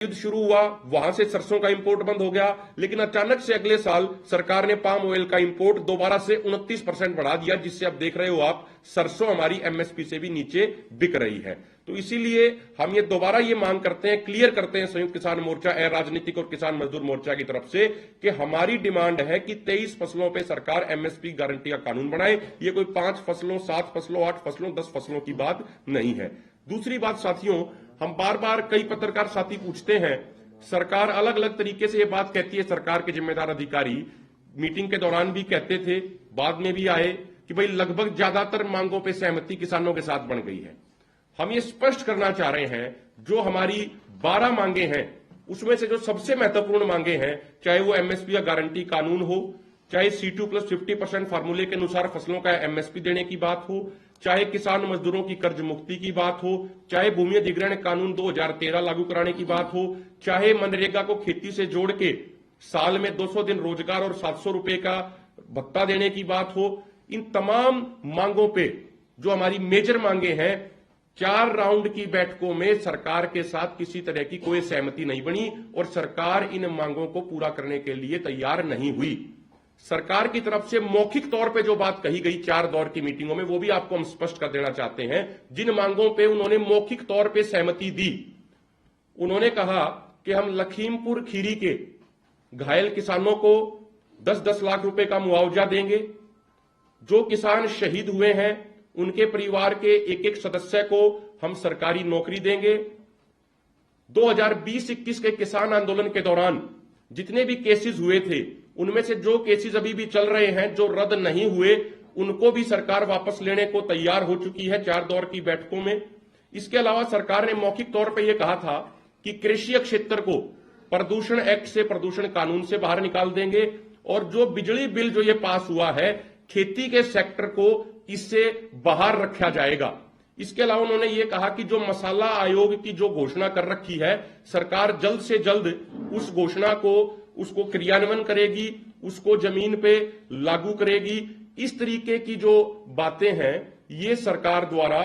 युद्ध शुरू हुआ, वहां से सरसों का इंपोर्ट बंद हो गया, लेकिन अचानक से अगले साल सरकार ने पाम ऑयल का इंपोर्ट दोबारा से 29% बढ़ा दिया, जिससे अब देख रहे हो आप सरसों हमारी एमएसपी से भी नीचे बिक रही है। तो इसीलिए हम ये दोबारा ये मांग करते हैं, क्लियर करते हैं संयुक्त किसान मोर्चा, राजनीतिक और किसान मजदूर मोर्चा की तरफ से कि हमारी डिमांड है कि 23 फसलों पर सरकार एमएसपी गारंटी का कानून बनाए। ये कोई 5 फसलों, 7 फसलों, 8 फसलों, 10 फसलों की बात नहीं है। दूसरी बात साथियों, हम बार बार कई पत्रकार साथी पूछते हैं, सरकार अलग अलग तरीके से ये बात कहती है, सरकार के जिम्मेदार अधिकारी मीटिंग के दौरान भी कहते थे, बाद में भी आए कि भाई लगभग ज्यादातर मांगों पे सहमति किसानों के साथ बन गई है। हम ये स्पष्ट करना चाह रहे हैं, जो हमारी 12 मांगे हैं उसमें से जो सबसे महत्वपूर्ण मांगे हैं, चाहे वो एमएसपी या गारंटी कानून हो, चाहे C2+50% फार्मूले के अनुसार फसलों का एमएसपी देने की बात हो, चाहे किसान मजदूरों की कर्ज मुक्ति की बात हो, चाहे भूमि अधिग्रहण कानून 2013 लागू कराने की बात हो, चाहे मनरेगा को खेती से जोड़ के साल में 200 दिन रोजगार और 700 रुपए का भत्ता देने की बात हो, इन तमाम मांगों पे जो हमारी मेजर मांगे हैं, 4 राउंड की बैठकों में सरकार के साथ किसी तरह की कोई सहमति नहीं बनी और सरकार इन मांगों को पूरा करने के लिए तैयार नहीं हुई। सरकार की तरफ से मौखिक तौर पे जो बात कही गई 4 दौर की मीटिंगों में, वो भी आपको हम स्पष्ट कर देना चाहते हैं। जिन मांगों पे उन्होंने मौखिक तौर पे सहमति दी, उन्होंने कहा कि हम लखीमपुर खीरी के घायल किसानों को 10-10 लाख रुपए का मुआवजा देंगे, जो किसान शहीद हुए हैं उनके परिवार के एक-एक सदस्य को हम सरकारी नौकरी देंगे। 2020-21 के किसान आंदोलन के दौरान जितने भी केसेस हुए थे, उनमें से जो केसेस अभी भी चल रहे हैं, जो रद्द नहीं हुए, उनको भी सरकार वापस लेने को तैयार हो चुकी है 4 दौर की बैठकों में। इसके अलावा सरकार ने मौखिक तौर पर यह कहा था कि कृषि क्षेत्र को प्रदूषण एक्ट से, प्रदूषण कानून से बाहर निकाल देंगे और जो बिजली बिल जो ये पास हुआ है, खेती के सेक्टर को इससे बाहर रखा जाएगा। इसके अलावा उन्होंने ये कहा कि जो मसाला आयोग की जो घोषणा कर रखी है, सरकार जल्द से जल्द उस घोषणा को उसको क्रियान्वयन करेगी, उसको जमीन पे लागू करेगी। इस तरीके की जो बातें हैं, ये सरकार द्वारा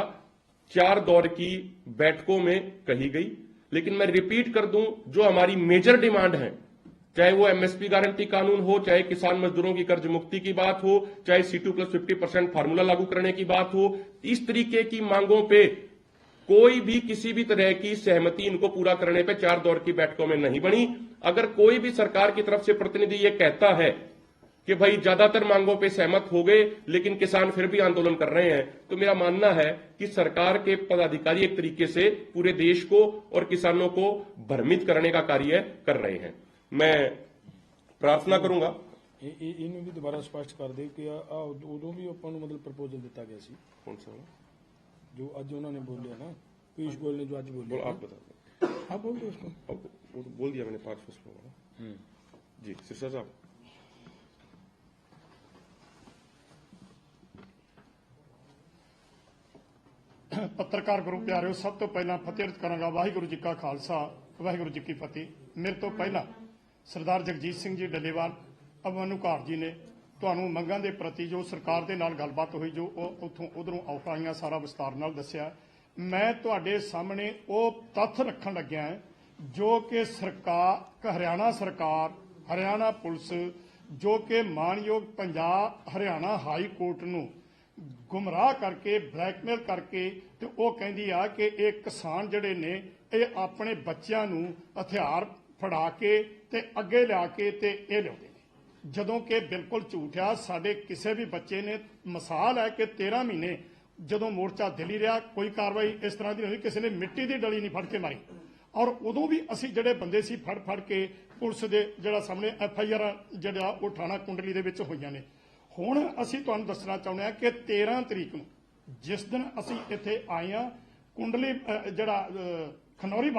4 दौर की बैठकों में कही गई। लेकिन मैं रिपीट कर दूं, जो हमारी मेजर डिमांड है, चाहे वो एमएसपी गारंटी कानून हो, चाहे किसान मजदूरों की कर्ज मुक्ति की बात हो, चाहे C2+50% फार्मूला लागू करने की बात हो, इस तरीके की मांगों पे कोई भी किसी भी तरह की सहमति इनको पूरा करने पे 4 दौर की बैठकों में नहीं बनी। अगर कोई भी सरकार की तरफ से प्रतिनिधि ये कहता है कि भाई ज्यादातर मांगों पे सहमत हो गए लेकिन किसान फिर भी आंदोलन कर रहे हैं, तो मेरा मानना है कि सरकार के पदाधिकारी एक तरीके से पूरे देश को और किसानों को भ्रमित करने का कार्य कर रहे हैं। मैं प्रार्थना करूंगा ਇਹਨੂੰ ਵੀ ਦੁਬਾਰਾ ਸਪਸ਼ਟ ਕਰ ਦਿਓ ਕਿ ਉਦੋਂ ਵੀ ਆਪਾਂ ਨੂੰ ਮਤਲਬ ਪ੍ਰਪੋਜ਼ਲ ਦਿੱਤਾ ਗਿਆ ਸੀ। कौन सा जो आज उन्होंने बोलिया ना, पीयूष गोयल ने जो आज बोलिया, आप बता दें। आप बोल दो उसको। वो तो बोल दिया मैंने 5 फसलों का। जी सिरसा साहब। पत्रकार गुरु प्यारिओ, सब तो पहला फतेह करांगा वाहिगुरू जी का खालसा वाहिगुरू जी की फतेह। मेरे तो पहला सरदार जगजीत सिंह जी डलेवाल अमनु घाट जी ने ਤੁਹਾਨੂੰ ਮੰਗਾਂ ਦੇ ਪ੍ਰਤੀ ਜੋ ਸਰਕਾਰ ਦੇ ਨਾਲ ਗੱਲਬਾਤ ਹੋਈ, ਜੋ ਉੱਥੋਂ ਉਧਰੋਂ ਆਫਰ ਆਈਆਂ, ਸਾਰਾ ਵਿਸਤਾਰ ਨਾਲ ਦੱਸਿਆ। ਮੈਂ ਤੁਹਾਡੇ ਸਾਹਮਣੇ ਉਹ ਤੱਥ ਰੱਖਣ ਲੱਗਿਆ ਜੋ ਕਿ ਸਰਕਾਰ, ਹਰਿਆਣਾ ਸਰਕਾਰ, ਹਰਿਆਣਾ ਪੁਲਿਸ, ਜੋ ਕਿ ਮਾਨਯੋਗ ਪੰਜਾਬ ਹਰਿਆਣਾ ਹਾਈ ਕੋਰਟ ਨੂੰ ਗੁੰਮਰਾਹ ਕਰਕੇ, ਬਲੈਕਮੇਲ ਕਰਕੇ ਤੇ ਉਹ ਕਹਿੰਦੀ ਆ ਕਿ ਇਹ ਕਿਸਾਨ ਜਿਹੜੇ ਨੇ ਇਹ ਆਪਣੇ ਬੱਚਿਆਂ ਨੂੰ ਹਥਿਆਰ ਫੜਾ ਕੇ ਤੇ ਅੱਗੇ ਲਿਆ ਕੇ ਤੇ ਇਹ ਲਿਆਉਂਦੇ, ਜਦੋਂ ਕਿ ਬਿਲਕੁਲ ਝੂਠ ਆ। ਸਾਡੇ ਕਿਸੇ ਵੀ ਬੱਚੇ ਨੇ, ਮਿਸਾਲ ਹੈ ਕਿ 13 ਮਹੀਨੇ ਜਦੋਂ ਮੋਰਚਾ ਦਿੱਲੀ ਰਿਹਾ, ਕੋਈ ਕਾਰਵਾਈ ਇਸ ਤਰ੍ਹਾਂ ਦੀ ਨਹੀਂ ਹੋਈ, ਕਿਸੇ ਨੇ ਮਿੱਟੀ ਦੀ ਡਲੀ ਨਹੀਂ ਫੜ ਕੇ ਮਾਰੀ। ਔਰ ਉਦੋਂ ਵੀ ਅਸੀਂ ਜਿਹੜੇ ਬੰਦੇ ਸੀ ਫੜ ਕੇ ਪੁਲਿਸ ਦੇ ਜਿਹੜਾ ਸਾਹਮਣੇ FIR ਜਿਹੜਾ ਉਹ ਥਾਣਾ ਕੁੰਡਲੀ ਦੇ ਵਿੱਚ ਹੋਈਆਂ ਨੇ। ਹੁਣ ਅਸੀਂ ਤੁਹਾਨੂੰ ਦੱਸਣਾ ਚਾਹੁੰਦੇ ਹਾਂ ਕਿ 13 ਤਰੀਕ ਨੂੰ ਜਿਸ ਦਿਨ ਅਸੀਂ ਇੱਥੇ ਆਏ ਹਾਂ, ਕੁੰਡਲੀ ਜਿਹੜਾ ਖਨੌਰੀ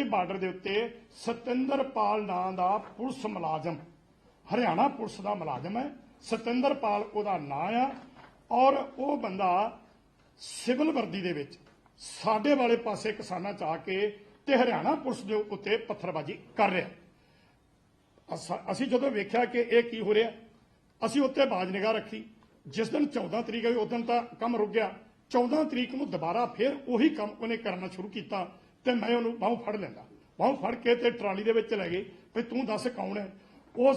ਬਾਰਡਰ ਦੇ ਉੱਤੇ ਸਤਿੰਦਰਪਾਲ ਨਾਂ ਦਾ ਪੁਲਿਸ ਮੁਲਾਜ਼ਮ, ਹਰਿਆਣਾ ਪੁਲਿਸ ਦਾ ਮੁਲਾਜ਼ਮ ਹੈ, ਸਤਿੰਦਰਪਾਲ ਉਹਦਾ ਨਾਂ ਆ। ਔਰ ਉਹ ਬੰਦਾ ਸਿਵਲ ਵਰਦੀ ਦੇ ਵਿੱਚ ਸਾਡੇ ਵਾਲੇ ਪਾਸੇ ਕਿਸਾਨਾਂ ਚ ਆ ਕੇ ਤੇ ਹਰਿਆਣਾ ਪੁਲਿਸ ਦੇ ਉੱਤੇ ਪੱਥਰਬਾਜ਼ੀ ਕਰ ਰਿਹਾ। ਅਸੀਂ ਜਦੋਂ ਵੇਖਿਆ ਕਿ ਇਹ ਕੀ ਹੋ ਰਿਹਾ, ਅਸੀਂ ਉੱਤੇ ਬਾਜ਼ ਨਿਗਾਹ ਰੱਖੀ। ਜਿਸ ਦਿਨ 14 ਤਰੀਕ ਆਈ ਉਸ ਦਿਨ ਤਾਂ ਕੰਮ ਰੁਕ ਗਿਆ। 14 ਤਰੀਕ ਨੂੰ ਦੁਬਾਰਾ ਫਿਰ ਉਹੀ ਕੰਮ ਉਹਨੇ ਕਰਨਾ ਸ਼ੁਰੂ ਕੀਤਾ ਤੇ ਮੈਂ ਉਹਨੂੰ ਬਾਹੋਂ ਫੜ ਲੈਂਦਾ। ਬਾਹੋਂ ਫੜ ਕੇ ਤੇ ਟਰਾਲੀ ਦੇ ਵਿੱਚ ਲੈ ਗਏ ਵੀ ਤੂੰ ਦੱਸ ਕੌਣ ਹੈ। ਉਹ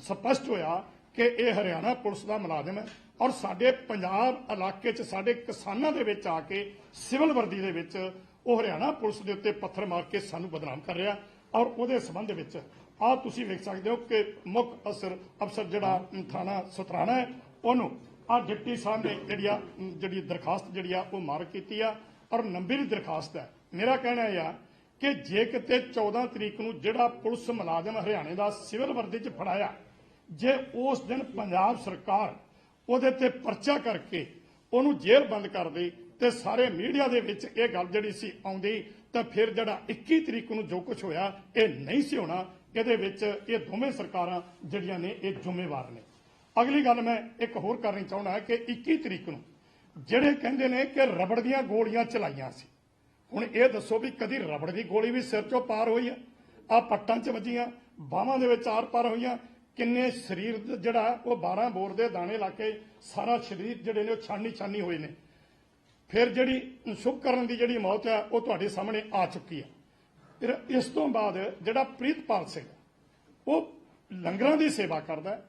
ਸਪਸ਼ਟ ਹੋਇਆ ਕਿ ਇਹ ਹਰਿਆਣਾ ਪੁਲਿਸ ਦਾ ਮੁਲਾਜ਼ਮ ਹੈ ਔਰ ਸਾਡੇ ਪੰਜਾਬ ਇਲਾਕੇ 'ਚ ਸਾਡੇ ਕਿਸਾਨਾਂ ਦੇ ਵਿੱਚ ਆ ਕੇ ਸਿਵਲ ਵਰਦੀ ਦੇ ਵਿੱਚ ਉਹ ਹਰਿਆਣਾ ਪੁਲਿਸ ਦੇ ਉੱਤੇ ਪੱਥਰ ਮਾਰ ਕੇ ਸਾਨੂੰ ਬਦਨਾਮ ਕਰ ਰਿਹਾ। ਔਰ ਉਹਦੇ ਸੰਬੰਧ ਵਿੱਚ ਆਹ ਤੁਸੀਂ ਵੇਖ ਸਕਦੇ ਹੋ ਕਿ ਮੁੱਖ ਅਫਸਰ ਜਿਹੜਾ ਥਾਣਾ ਸਤਰਾਣਾ ਹੈ ਉਹਨੂੰ ਆ ਡਿਪਟੀ ਸਾਹਿਬ ਨੇ ਜਿਹੜੀ ਦਰਖਾਸਤ ਜਿਹੜੀ ਆ ਉਹ ਮਾਰਕ ਕੀਤੀ ਆ ਔਰ ਲੰਬੀ ਦਰਖਾਸਤ ਹੈ। ਮੇਰਾ ਕਹਿਣਾ ਇਹ ਆ ਕਿ ਜੇ ਕਿਤੇ 14 ਤਰੀਕ ਨੂੰ ਜਿਹੜਾ ਪੁਲਿਸ ਮੁਲਾਜ਼ਮ ਹਰਿਆਣੇ ਦਾ ਸਿਵਲ ਵਰਦੀ 'ਚ ਫੜਾਇਆ, ਜੇ ਉਸ ਦਿਨ ਪੰਜਾਬ ਸਰਕਾਰ ਉਹਦੇ ਤੇ ਪਰਚਾ ਕਰਕੇ ਉਹਨੂੰ ਜੇਲ੍ਹ ਬੰਦ ਕਰ ਦੇ ਤੇ ਸਾਰੇ ਮੀਡੀਆ ਦੇ ਵਿੱਚ ਇਹ ਗੱਲ ਜਿਹੜੀ ਸੀ ਆਉਂਦੀ, ਤਾਂ ਫਿਰ ਜਿਹੜਾ 21 ਤਰੀਕ ਨੂੰ ਜੋ ਕੁਝ ਹੋਇਆ ਇਹ ਨਹੀਂ ਸੀ ਹੋਣਾ। ਇਹਦੇ ਵਿੱਚ ਇਹ ਦੋਵੇਂ ਸਰਕਾਰਾਂ ਜਿਹੜੀਆਂ ਨੇ ਇਹ ਜ਼ਿੰਮੇਵਾਰ ਨੇ। ਅਗਲੀ ਗੱਲ ਮੈਂ ਇੱਕ ਹੋਰ ਕਰਨੀ ਚਾਹੁੰਦਾ ਕਿ 21 ਤਰੀਕ ਨੂੰ ਜਿਹੜੇ ਕਹਿੰਦੇ ਨੇ ਕਿ ਰਬੜ ਦੀਆਂ ਗੋਲੀਆਂ ਚਲਾਈਆਂ ਸੀ, ਹੁਣ ਇਹ ਦੱਸੋ ਵੀ ਕਦੀ ਰਬੜ ਦੀ ਗੋਲੀ ਵੀ ਸਿਰ 'ਚੋਂ ਪਾਰ ਹੋਈ ਆ? ਆ ਪੱਟਾਂ 'ਚ ਵੱਜੀਆਂ, ਬਾਹਾਂ ਦੇ ਵਿੱਚ ਆਰ ਪਾਰ ਹੋਈਆਂ, ਕਿੰਨੇ ਸਰੀਰ ਜਿਹੜਾ ਉਹ 12 ਬੋਰ ਦੇ ਦਾਣੇ ਲਾ ਕੇ ਸਾਰਾ ਸਰੀਰ ਜਿਹੜੇ ਨੇ ਉਹ ਛਾਨੀ ਹੋਏ ਨੇ। ਫਿਰ ਜਿਹੜੀ ਸ਼ੁਭਕਰਨ ਦੀ ਜਿਹੜੀ ਮੌਤ ਹੈ ਉਹ ਤੁਹਾਡੇ ਸਾਹਮਣੇ ਆ ਚੁੱਕੀ ਹੈ। ਫਿਰ ਇਸ ਤੋਂ ਬਾਅਦ ਜਿਹੜਾ ਪ੍ਰੀਤਪਾਲ ਸਿੰਘ ਉਹ ਲੰਗਰਾਂ ਦੀ ਸੇਵਾ ਕਰਦਾ ਹੈ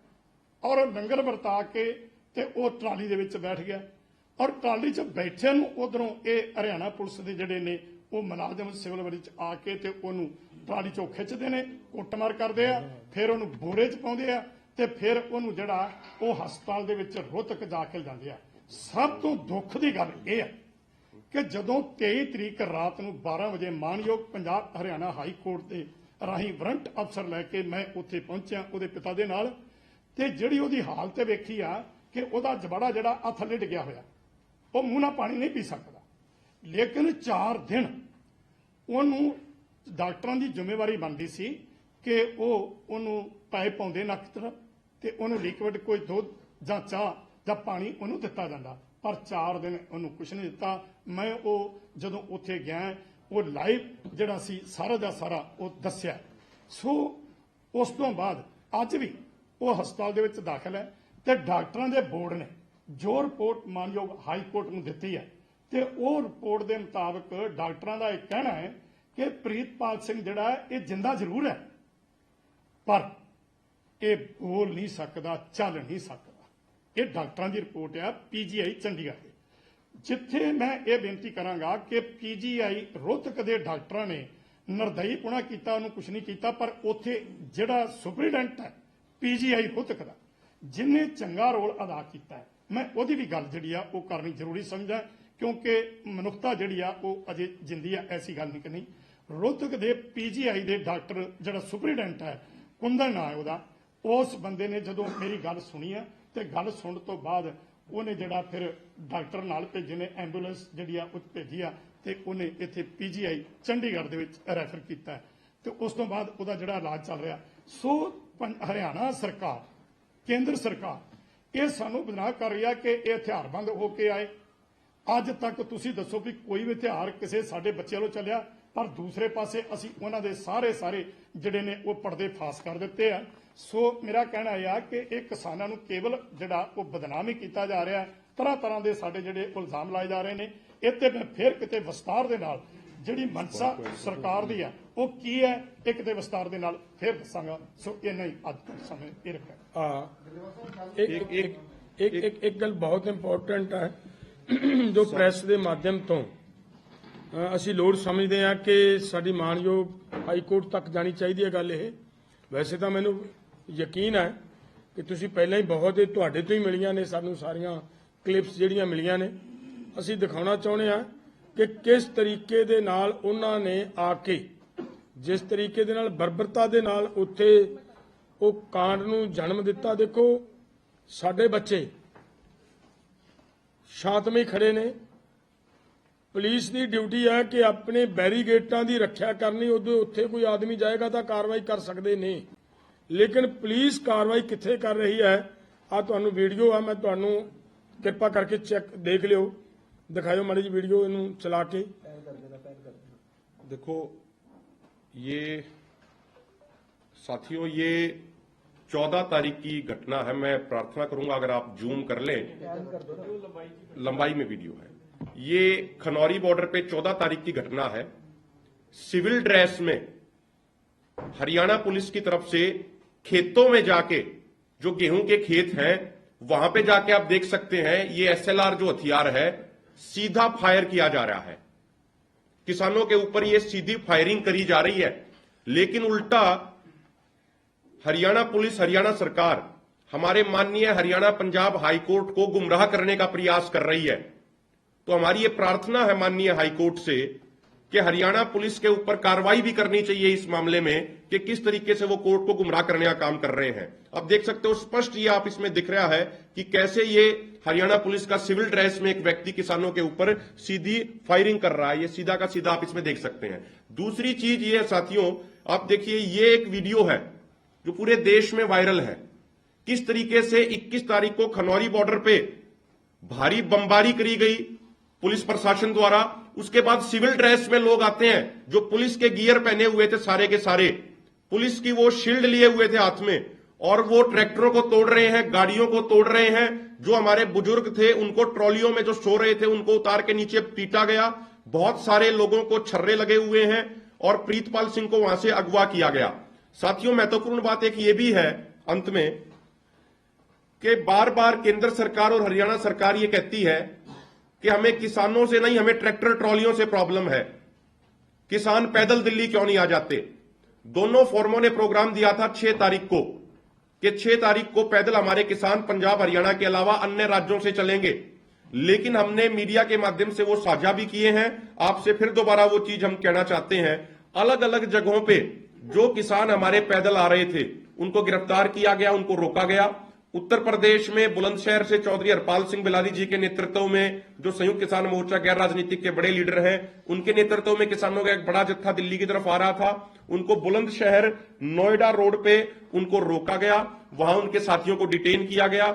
ਔਰ ਲੰਗਰ ਵਰਤਾ ਕੇ ਤੇ ਉਹ ਟਰਾਲੀ ਦੇ ਵਿੱਚ ਬੈਠ ਗਿਆ ਔਰ ਟਰਾਲੀ 'ਚ ਬੈਠੇ ਨੂੰ ਉਧਰੋਂ ਇਹ ਹਰਿਆਣਾ ਪੁਲਿਸ ਦੇ ਜਿਹੜੇ ਨੇ ਉਹ ਮੁਲਾਜ਼ਮ ਸਿਵਲ ਵਰਦੀ 'ਚ ਆ ਕੇ ਤੇ ਉਹਨੂੰ ਟਰਾਲੀ 'ਚੋਂ ਖਿੱਚਦੇ ਨੇ, ਕੁੱਟਮਾਰ ਕਰਦੇ ਆ, ਫਿਰ ਉਹਨੂੰ ਬੋਰੇ 'ਚ ਪਾਉਂਦੇ ਆ ਤੇ ਫਿਰ ਉਹਨੂੰ ਜਿਹੜਾ ਉਹ ਹਸਪਤਾਲ ਦੇ ਵਿੱਚ ਰੋਹਤਕ ਜਾ ਕੇ ਜਾਂਦੇ ਆ। ਸਭ ਤੋਂ ਦੁੱਖ ਦੀ ਗੱਲ ਇਹ ਹੈ ਕਿ ਜਦੋਂ 23 ਤਰੀਕ ਰਾਤ ਨੂੰ 12 ਵਜੇ ਮਾਨਯੋਗ ਪੰਜਾਬ ਹਰਿਆਣਾ ਹਾਈ ਕੋਰਟ ਦੇ ਰਾਹੀਂ ਵਾਰੰਟ ਅਫਸਰ ਲੈ ਕੇ ਮੈਂ ਉੱਥੇ ਪਹੁੰਚਿਆ ਉਹਦੇ ਪਿਤਾ ਦੇ ਨਾਲ, ਤੇ ਜਿਹੜੀ ਉਹਦੀ ਹਾਲਤ ਵੇਖੀ ਆ ਕਿ ਉਹਦਾ ਜਬੜਾ ਜਿਹੜਾ ਆ ਥੱਲੇ ਡਿੱਗਿਆ ਹੋਇਆ, ਉਹ ਮੂੰਹ ਨਾਲ ਪਾਣੀ ਨਹੀਂ ਪੀ ਸਕਦਾ। ਲੇਕਿਨ 4 ਦਿਨ ਉਹਨੂੰ ਡਾਕਟਰਾਂ ਦੀ ਜ਼ਿੰਮੇਵਾਰੀ ਬਣਦੀ ਸੀ ਕਿ ਉਹਨੂੰ ਪਾਈਪ ਪਾਉਂਦੇ ਨੱਕ ਤਰਫ ਤੇ ਉਹਨੂੰ ਲਿਕਵਿਡ ਕੋਈ ਦੁੱਧ ਜਾਂ ਚਾਹ ਜਾਂ ਪਾਣੀ ਉਹਨੂੰ ਦਿੱਤਾ ਜਾਂਦਾ, ਪਰ 4 ਦਿਨ ਉਹਨੂੰ ਕੁਝ ਨਹੀਂ ਦਿੱਤਾ। ਮੈਂ ਉਹ ਜਦੋਂ ਉੱਥੇ ਗਿਆ ਉਹ ਲਾਈਵ ਜਿਹੜਾ ਸੀ ਸਾਰਾ ਦਾ ਸਾਰਾ ਉਹ ਦੱਸਿਆ। ਸੋ ਉਸ ਤੋਂ ਬਾਅਦ ਅੱਜ ਵੀ ਉਹ ਹਸਪਤਾਲ ਦੇ ਵਿੱਚ ਦਾਖਲ ਹੈ ਤੇ ਡਾਕਟਰਾਂ ਦੇ ਬੋਰਡ ਨੇ ਜੋ ਰਿਪੋਰਟ ਮਾਨਯੋਗ ਹਾਈ ਕੋਰਟ ਨੂੰ ਦਿੱਤੀ ਹੈ ਤੇ ਉਹ ਰਿਪੋਰਟ ਦੇ ਮੁਤਾਬਕ ਡਾਕਟਰਾਂ ਦਾ ਇਹ ਕਹਿਣਾ ਹੈ ਕਿ ਪ੍ਰੀਤਪਾਲ ਸਿੰਘ ਜਿਹੜਾ ਇਹ ਜਿੰਦਾ ਜ਼ਰੂਰ ਹੈ ਪਰ ਇਹ ਬੋਲ ਨਹੀਂ ਸਕਦਾ, ਚੱਲ ਨਹੀਂ ਸਕਦਾ। ਇਹ ਡਾਕਟਰਾਂ ਦੀ ਰਿਪੋਰਟ ਹੈ ਪੀਜੀਆਈ ਚੰਡੀਗੜ੍ਹ ਦੀ, ਜਿੱਥੇ ਮੈਂ ਇਹ ਬੇਨਤੀ ਕਰਾਂਗਾ ਕਿ ਪੀਜੀਆਈ ਰੋਹਤਕ ਦੇ ਡਾਕਟਰਾਂ ਨੇ ਨਿਰਦਈਪੁਣਾ ਕੀਤਾ, ਉਹਨੂੰ ਕੁਝ ਨਹੀਂ ਕੀਤਾ, ਪਰ ਉੱਥੇ ਜਿਹੜਾ ਸੁਪਰੀਡੈਂਟ ਹੈ ਪੀਜੀਆਈ ਰੋਹਤਕ ਦਾ ਜਿਨੇ ਚੰਗਾ ਰੋਲ ਅਦਾ ਕੀਤਾ ਹੈ, ਮੈਂ ਉਹਦੀ ਵੀ ਗੱਲ ਜਿਹੜੀ ਆ ਉਹ ਕਰਨੀ ਜ਼ਰੂਰੀ ਸਮਝਾਂ ਕਿਉਂਕਿ ਮਨੁੱਖਤਾ ਜਿਹੜੀ ਆ ਉਹ ਅਜੇ ਜਿੰਦੀ ਆ, ਐਸੀ ਗੱਲ ਨਹੀਂ ਕਰਨੀ। ਰੋਹਤਕ ਦੇ ਪੀਜੀਆਈ ਦੇ ਡਾਕਟਰ ਜਿਹੜਾ ਸੁਪਰੀਡੈਂਟ ਹੈ ਕੁੰਦਨ ਨਾਂ ਹੈ ਉਹਦਾ, ਉਸ ਬੰਦੇ ਨੇ ਜਦੋਂ ਮੇਰੀ ਗੱਲ ਸੁਣੀ ਆ ਤੇ ਗੱਲ ਸੁਣਨ ਤੋਂ ਬਾਅਦ ਉਹਨੇ ਜਿਹੜਾ ਫਿਰ ਡਾਕਟਰ ਨਾਲ ਭੇਜੇ ਨੇ, ਐਂਬੂਲੈਂਸ ਜਿਹੜੀ ਆ ਉਹ ਭੇਜੀ ਆ ਤੇ ਉਹਨੇ ਇੱਥੇ ਪੀਜੀਆਈ ਚੰਡੀਗੜ੍ਹ ਦੇ ਵਿੱਚ ਰੈਫਰ ਕੀਤਾ ਤੇ ਉਸ ਤੋਂ ਬਾਅਦ ਉਹਦਾ ਜਿਹੜਾ ਇਲਾਜ ਚੱਲ ਰਿਹਾ। ਸੋ ਹਰਿਆਣਾ ਸਰਕਾਰ, ਕੇਂਦਰ ਸਰਕਾਰ ਇਹ ਸਾਨੂੰ ਬਦਨਾਮ ਕਰ ਰਹੀ ਆ ਕਿ ਇਹ ਹਥਿਆਰਬੰਦ ਹੋ ਕੇ ਆਏ। ਅੱਜ ਤੱਕ ਤੁਸੀਂ ਦੱਸੋ ਵੀ ਕੋਈ ਵੀ ਹਥਿਆਰ ਕਿਸੇ ਸਾਡੇ ਬੱਚਿਆਂ ਵੱਲੋਂ ਚੱਲਿਆ, ਪਰ ਦੂਸਰੇ ਪਾਸੇ ਅਸੀਂ ਉਹਨਾਂ ਦੇ ਸਾਰੇ ਜਿਹੜੇ ਨੇ ਉਹ ਪਰਦੇ ਫਾਸ ਕਰ ਦਿੱਤੇ ਆ। ਸੋ ਮੇਰਾ ਕਹਿਣਾ ਇਹ ਆ ਕਿ ਇਹ ਕਿਸਾਨਾਂ ਨੂੰ ਕੇਵਲ ਜਿਹੜਾ ਉਹ ਬਦਨਾਮੀ ਕੀਤਾ ਜਾ ਰਿਹਾ, ਤਰ੍ਹਾਂ ਦੇ ਸਾਡੇ ਜਿਹੜੇ ਇਲਜ਼ਾਮ ਲਾਏ ਜਾ ਰਹੇ ਨੇ। ਇੱਥੇ ਮੈਂ ਫਿਰ ਕਿਤੇ ਵਿਸਤਾਰ ਦੇ ਨਾਲ ਜਿਹੜੀ ਮਨਸਾ ਸਰਕਾਰ ਦੀ ਆ ਉਹ ਕੀ ਹੈ ਇਹ ਕਿਤੇ ਵਿਸਤਾਰ ਦੇ ਨਾਲ ਫਿਰ ਦੱਸਾਂਗਾ। ਸੋ ਇਹ ਨਹੀਂ ਅੱਜ ਤੱਕ ਸਮੇਂ ਇਹ ਰੱਖਿਆ। ਇੱਕ ਗੱਲ ਬਹੁਤ ਇੰਪੋਰਟੈਂਟ ਹੈ ਜੋ ਪ੍ਰੈਸ ਦੇ ਮਾਧਿਅਮ ਤੋਂ ਅਸੀਂ ਲੋੜ ਸਮਝਦੇ ਹਾਂ ਕਿ ਸਾਡੀ ਮਾਨਯੋਗ ਹਾਈ ਕੋਰਟ ਤੱਕ ਜਾਣੀ ਚਾਹੀਦੀ ਹੈ ਗੱਲ ਇਹ। ਵੈਸੇ ਤਾਂ ਮੈਨੂੰ ਯਕੀਨ ਹੈ ਕਿ ਤੁਸੀਂ ਪਹਿਲਾਂ ਹੀ ਬਹੁਤ ਤੁਹਾਡੇ ਤੋਂ ਹੀ ਮਿਲੀਆਂ ਨੇ ਸਾਨੂੰ ਸਾਰੀਆਂ ਕਲਿੱਪਸ ਜਿਹੜੀਆਂ ਮਿਲੀਆਂ ਨੇ। ਅਸੀਂ ਦਿਖਾਉਣਾ ਚਾਹੁੰਦੇ ਹਾਂ ਕਿ ਕਿਸ ਤਰੀਕੇ ਦੇ ਨਾਲ ਉਹਨਾਂ ਨੇ ਆ ਕੇ ਜਿਸ ਤਰੀਕੇ ਦੇ ਨਾਲ ਬਰਬਰਤਾ ਦੇ ਨਾਲ ਉੱਥੇ ਉਹ ਕਾਂਡ ਨੂੰ ਜਨਮ ਦਿੱਤਾ। ਦੇਖੋ ਸਾਡੇ ਬੱਚੇ ਸ਼ਾਂਤਮਈ ਖੜੇ ਨੇ, ਪੁਲਿਸ ਦੀ ਡਿਊਟੀ ਹੈ ਕਿ ਆਪਣੇ ਬੈਰੀਗੇਟਾਂ ਦੀ ਰੱਖਿਆ ਕਰਨੀ। ਉਦੋਂ ਉੱਥੇ ਕੋਈ ਆਦਮੀ ਜਾਏਗਾ ਤਾਂ ਕਾਰਵਾਈ ਕਰ ਸਕਦੇ ਨੇ, ਲੇਕਿਨ ਪੁਲਿਸ ਕਾਰਵਾਈ ਕਿੱਥੇ ਕਰ ਰਹੀ ਹੈ ਆ ਤੁਹਾਨੂੰ ਵੀਡੀਓ ਆ, ਮੈਂ ਤੁਹਾਨੂੰ ਕਿਰਪਾ ਕਰਕੇ ਚੈੱਕ ਦੇਖ ਲਿਓ, दिखाओ माड़ी जी वीडियो इनू चला के। देखो ये साथियों, ये 14 तारीख की घटना है। मैं प्रार्थना करूंगा अगर आप जूम कर लें, लंबाई में वीडियो है। ये खनौरी बॉर्डर पे 14 तारीख की घटना है। सिविल ड्रेस में हरियाणा पुलिस की तरफ से खेतों में जाके, जो गेहूं के खेत हैं वहां पे जाके आप देख सकते हैं, ये SLR जो हथियार है सीधा फायर किया जा रहा है, किसानों के ऊपर ये सीधी फायरिंग करी जा रही है। लेकिन उल्टा हरियाणा पुलिस, हरियाणा सरकार हमारे माननीय हरियाणा पंजाब हाईकोर्ट को गुमराह करने का प्रयास कर रही है। तो हमारी ये प्रार्थना है माननीय हाईकोर्ट से कि हरियाणा पुलिस के ऊपर कार्रवाई भी करनी चाहिए इस मामले में कि किस तरीके से वो कोर्ट को गुमराह करने का काम कर रहे हैं। अब देख सकते हो स्पष्ट ये आप इसमें दिख रहा है कि कैसे ये हरियाणा पुलिस का सिविल ड्रेस में एक व्यक्ति किसानों के ऊपर सीधी फायरिंग कर रहा है। ये सीधा का सीधा आप इसमें देख सकते हैं। दूसरी चीज ये साथियों, आप देखिए ये एक वीडियो है जो पूरे देश में वायरल है, किस तरीके से 21 तारीख को खनौरी बॉर्डर पे भारी बमबारी करी गई पुलिस प्रशासन द्वारा। उसके बाद सिविल ड्रेस में लोग आते हैं जो पुलिस के गियर पहने हुए थे, सारे के सारे पुलिस की वो शील्ड लिए हुए थे हाथ में, और वो ट्रैक्टरों को तोड़ रहे हैं, गाड़ियों को तोड़ रहे हैं। जो हमारे बुजुर्ग थे उनको ट्रॉलियों में जो सो रहे थे उनको उतार के नीचे पीटा गया। बहुत सारे लोगों को छर्रे लगे हुए हैं और प्रीतपाल सिंह को वहां से अगवा किया गया। साथियों, महत्वपूर्ण बात एक ये भी है अंत में कि बार बार केंद्र सरकार और हरियाणा सरकार ये कहती है कि हमें किसानों से नहीं, हमें ट्रैक्टर ट्रॉलियों से प्रॉब्लम है। किसान पैदल दिल्ली क्यों नहीं आ जाते? दोनों फोरमों ने प्रोग्राम दिया था 6 तारीख को कि 6 तारीख को पैदल हमारे किसान पंजाब हरियाणा के अलावा अन्य राज्यों से चलेंगे, लेकिन हमने मीडिया के माध्यम से वो साझा भी किए हैं। आपसे फिर दोबारा वो चीज हम कहना चाहते हैं, अलग अलग जगहों पे जो किसान हमारे पैदल आ रहे थे उनको गिरफ्तार किया गया, उनको रोका गया। उत्तर प्रदेश में बुलंदशहर से चौधरी हरपाल सिंह बिलारी जी के नेतृत्व में, जो संयुक्त किसान मोर्चा गैर राजनीतिक के बड़े लीडर हैं, उनके नेतृत्व में किसानों का एक बड़ा जत्था दिल्ली की तरफ आ रहा था। उनको बुलंदशहर नोएडा रोड पे उनको रोका गया, वहां उनके साथियों को डिटेन किया गया।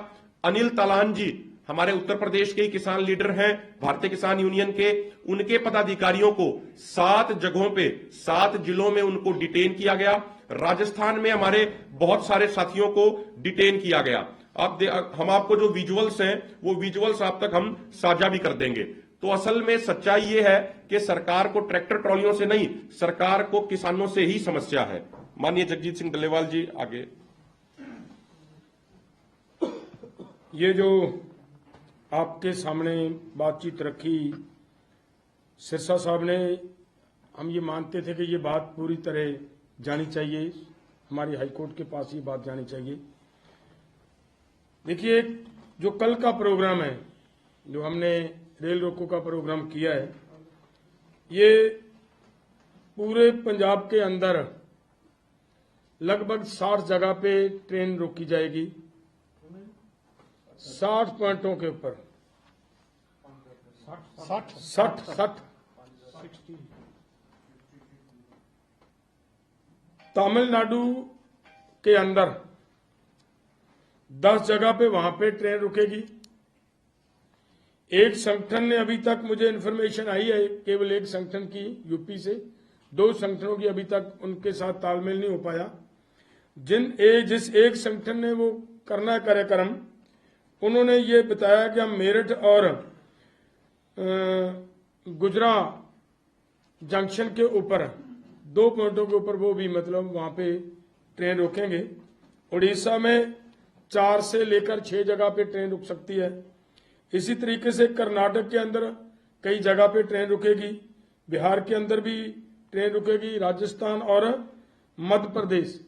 अनिल तालान जी हमारे उत्तर प्रदेश के ही किसान लीडर हैं, भारतीय किसान यूनियन के, उनके पदाधिकारियों को 7 जगहों पे 7 जिलों में उनको डिटेन किया गया। राजस्थान में हमारे बहुत सारे साथियों को डिटेन किया गया। हम आपको जो विजुअल्स हैं वो विजुअल्स आप तक हम साझा भी कर देंगे। तो असल में सच्चाई ये है कि सरकार को ट्रैक्टर ट्रॉलियों से नहीं, सरकार को किसानों से ही समस्या है। माननीय जगजीत सिंह डल्लेवाल जी आगे। ये जो आपके सामने बातचीत रखी सिरसा साहब ने, हम ये मानते थे कि ये बात पूरी तरह जानी चाहिए, हमारी हाईकोर्ट के पास ये बात जानी चाहिए। देखिए, जो कल का प्रोग्राम है, जो हमने रेल रोको का प्रोग्राम किया है, ये पूरे पंजाब के अंदर लगभग 60 जगह पे ट्रेन रोकी जाएगी, 60 पॉइंटों के ऊपर 60 तमिलनाडु के अंदर 10 जगह पे वहां पे ट्रेन रुकेगी। एक संगठन ने, अभी तक मुझे इन्फॉर्मेशन आई है केवल एक संगठन की यूपी से, 2 संगठनों की अभी तक उनके साथ तालमेल नहीं हो पाया। जिस एक संगठन ने वो करना कार्यक्रम, उन्होंने ये बताया कि हम मेरठ और गुजरात जंक्शन के ऊपर 2 पॉइंटों के ऊपर वो भी मतलब वहां पे ट्रेन रोकेंगे। उड़ीसा में 4 से लेकर 6 जगह पे ट्रेन रुक सकती है। इसी तरीके से कर्नाटक के अंदर कई जगह पे ट्रेन रुकेगी, बिहार के अंदर भी ट्रेन रुकेगी, राजस्थान और मध्य प्रदेश,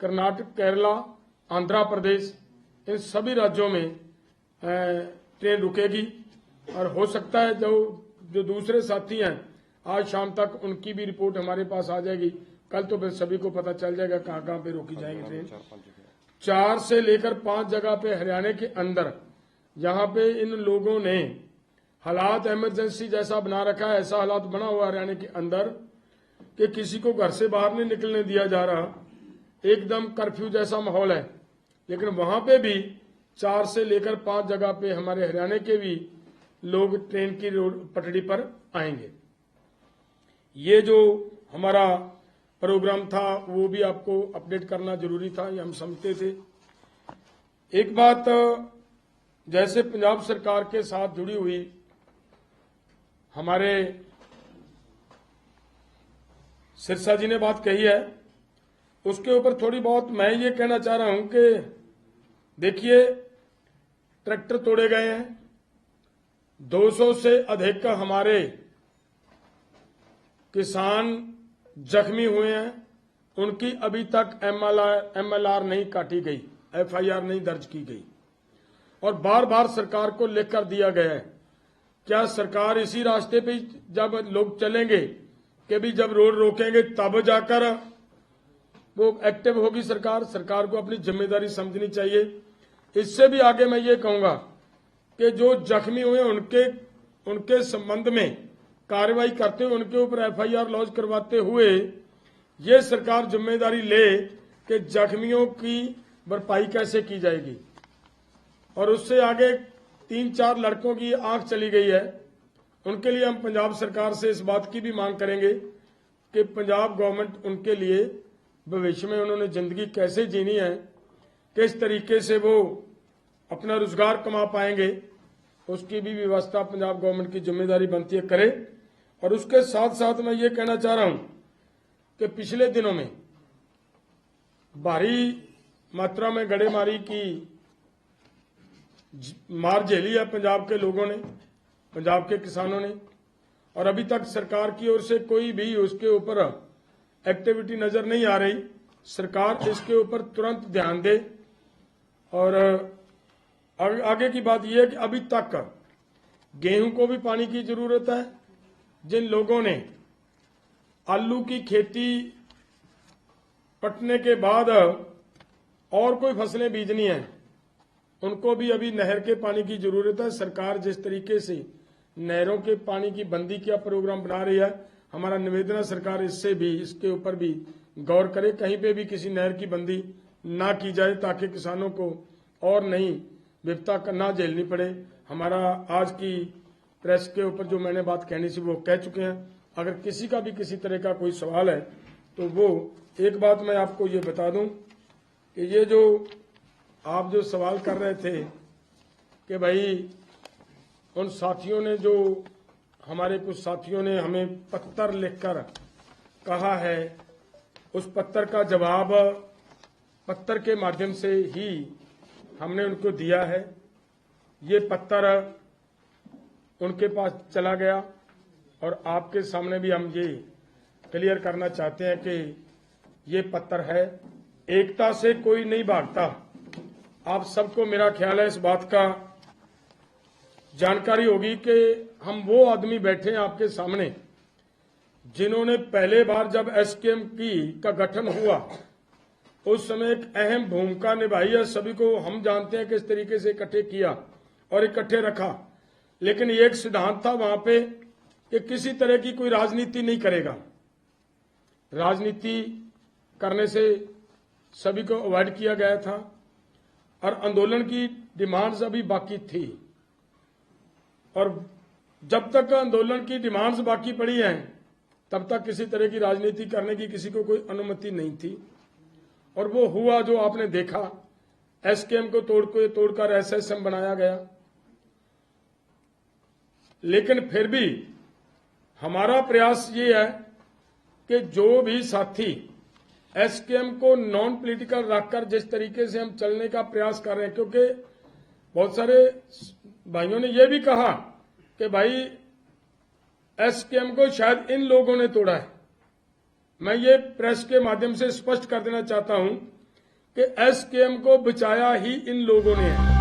कर्नाटक, केरला, आंध्र प्रदेश, इन सभी राज्यों में ट्रेन रुकेगी। और हो सकता है जो दूसरे साथी हैं, आज शाम तक उनकी भी रिपोर्ट हमारे पास आ जाएगी। कल तो फिर सभी को पता चल जाएगा कहाँ कहाँ पे रोकी जाएगी ट्रेन। 4 से लेकर 5 जगह पे हरियाणा के अंदर, जहां पे इन लोगों ने हालात इमरजेंसी जैसा बना रखा है, ऐसा हालात बना हुआ हरियाणा के अंदर कि किसी को घर से बाहर नहीं निकलने दिया जा रहा, एकदम कर्फ्यू जैसा माहौल है। लेकिन वहां पे भी 4 से लेकर 5 जगह पे हमारे हरियाणा के भी लोग ट्रेन की पटड़ी पर आएंगे। ये जो हमारा प्रोग्राम था वो भी आपको अपडेट करना जरूरी था, ये हम समझते थे। एक बात, जैसे पंजाब सरकार के साथ जुड़ी हुई हमारे सिरसा जी ने बात कही है, उसके ऊपर थोड़ी बहुत मैं ये कहना चाह रहा हूं कि देखिए, ट्रैक्टर तोड़े गए हैं, 200 से अधिक हमारे किसान जख्मी हुए हैं, उनकी अभी तक एमएलआर नहीं काटी गई, एफआईआर नहीं दर्ज की गई और बार बार सरकार को लेकर दिया गया है। क्या सरकार इसी रास्ते पे जब लोग चलेंगे कि भी जब रोड रोकेंगे तब जाकर वो एक्टिव होगी सरकार? सरकार को अपनी जिम्मेदारी समझनी चाहिए। इससे भी आगे मैं ये कहूंगा कि जो जख्मी हुए उनके संबंध में कार्रवाई करते हुए उनके ऊपर एफआईआर लॉन्च करवाते हुए ये सरकार जिम्मेदारी ले कि जख्मियों की भरपाई कैसे की जाएगी। और उससे आगे 3-4 लड़कों की आंख चली गई है, उनके लिए हम पंजाब सरकार से इस बात की भी मांग करेंगे कि पंजाब गवर्नमेंट उनके लिए भविष्य में उन्होंने जिंदगी कैसे जीनी है, किस तरीके से वो अपना रोजगार कमा पाएंगे, उसकी भी व्यवस्था पंजाब गवर्नमेंट की जिम्मेदारी बनती है करे। और उसके साथ साथ मैं ये कहना चाह रहा हूं कि पिछले दिनों में भारी मात्रा में गड़ेमारी की मार झेली है पंजाब के लोगों ने, पंजाब के किसानों ने, और अभी तक सरकार की ओर से कोई भी उसके ऊपर एक्टिविटी नजर नहीं आ रही। सरकार इसके ऊपर तुरंत ध्यान दे। और आगे की बात यह है कि अभी तक गेहूं को भी पानी की जरूरत है। जिन लोगों ने आलू की खेती पटने के बाद और कोई फसलें बीजनी है, उनको भी अभी नहर के पानी की जरूरत है। सरकार जिस तरीके से नहरों के पानी की बंदी का प्रोग्राम बना रही है, हमारा निवेदन है सरकार इसके ऊपर भी गौर करे, कहीं पे भी किसी नहर की बंदी ना की जाए ताकि किसानों को और नई विपदा ना झेलनी पड़े। हमारा आज की प्रेस के ऊपर जो मैंने बात कहनी थी वो कह चुके हैं। अगर किसी का भी किसी तरह का कोई सवाल है तो वो एक बात मैं आपको ये बता दूं कि ये जो आप जो सवाल कर रहे थे कि भाई उन साथियों ने जो हमारे कुछ साथियों ने हमें पत्र लिखकर कहा है, उस पत्र का जवाब पत्र के माध्यम से ही हमने उनको दिया है। ये पत्र उनके पास चला गया और आपके सामने भी हम ये क्लियर करना चाहते हैं कि ये पत्र है। एकता से कोई नहीं भागता। आप सबको मेरा ख्याल है इस बात का जानकारी होगी कि हम वो आदमी बैठे हैं आपके सामने जिन्होंने पहले बार जब एसकेएम का गठन हुआ उस समय एक अहम भूमिका निभाई है। सभी को हम जानते हैं किस तरीके से इकट्ठे किया और इकट्ठे रखा, लेकिन एक सिद्धांत था वहां पे कि किसी तरह की कोई राजनीति नहीं करेगा। राजनीति करने से सभी को अवॉइड किया गया था और आंदोलन की डिमांड्स अभी बाकी थी। और जब तक आंदोलन की डिमांड्स बाकी पड़ी हैं तब तक किसी तरह की राजनीति करने की किसी को कोई अनुमति नहीं थी। और वो हुआ जो आपने देखा, एसकेएम को तोड़कर एसएसएम बनाया गया। लेकिन फिर भी हमारा प्रयास ये है कि जो भी साथी एसकेएम को नॉन पॉलिटिकल रखकर जिस तरीके से हम चलने का प्रयास कर रहे हैं, क्योंकि बहुत सारे भाइयों ने यह भी कहा कि भाई एसकेएम को शायद इन लोगों ने तोड़ा है। मैं ये प्रेस के माध्यम से स्पष्ट कर देना चाहता हूं कि एसकेएम को बचाया ही इन लोगों ने है।